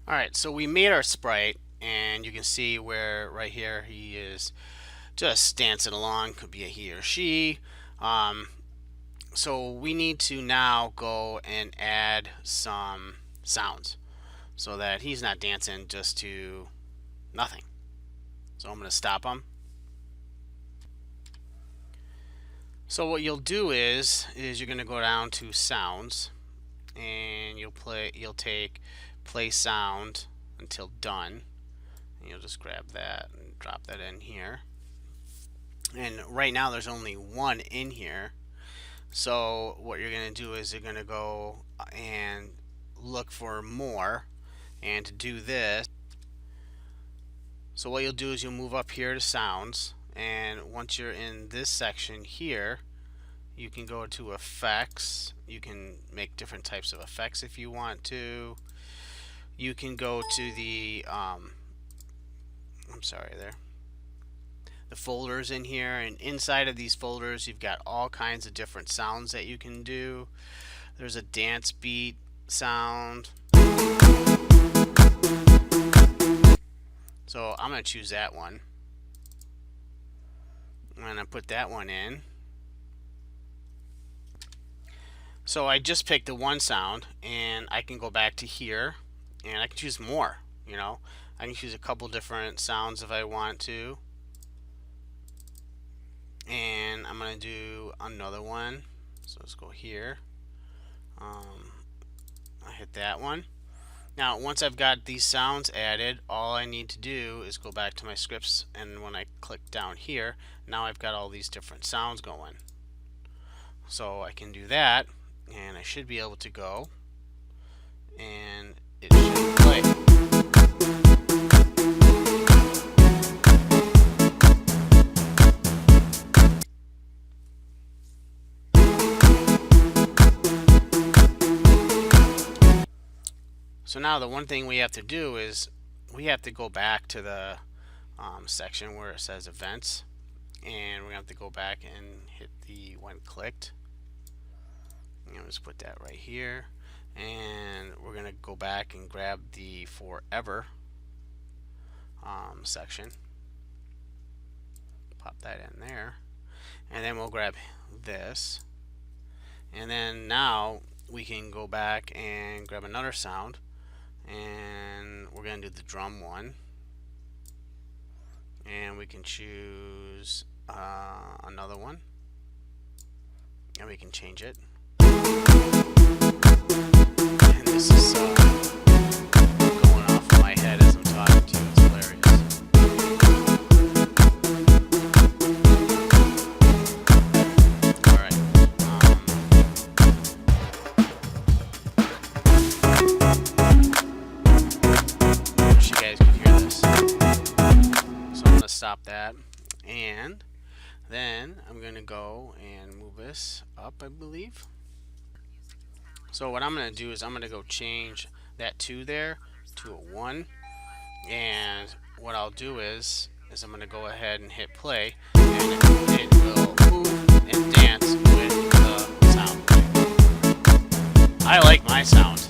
Alright, so we made our sprite, and you can see where right here he is just dancing along. Could be a he or she. Um, so we need to now go and add some sounds so that he's not dancing just to nothing. So I'm going to stop him. So what you'll do is you're going to go down to sounds, and you'll take play sound until done, and you'll just grab that and drop that in here. And right now there's only one in here, so what you're going to do is you're going to go and look for more. And to do this, so what you'll do is you'll move up here to sounds, and once you're in this section here, you can go to effects. You can make different types of effects if you want to. You can go to the the folders in here, and inside of these folders you've got all kinds of different sounds that you can do. There's a dance beat sound, so I'm going to choose that one. I'm going to put that one in. So I just picked the one sound, and I can go back to here and I can choose more. I can choose a couple different sounds if I want to, and I'm going to do another one. So let's go here. I hit that one. Now once I've got these sounds added, all I need to do is go back to my scripts, and when I click down here, now I've got all these different sounds going. So I can do that, and I should be able to go, and it should play. So now the one thing we have to do is we have to go back to the section where it says events, and we're going to have to go back and hit the when clicked. Let's put that right here, and we're going to go back and grab the forever section, pop that in there, and then we'll grab this, and then now we can go back and grab another sound, and we're going to do the drum one, and we can choose another one, and we can change it. And this is going off in my head as I'm talking to you. It's hilarious. Alright. I wish you guys could hear this. So I'm going to stop that. And then I'm going to go and move this up, I believe. So what I'm going to do is I'm going to go change that 2 there to a 1. And what I'll do is I'm going to go ahead and hit play, and it will move and dance with the sound. I like my sound.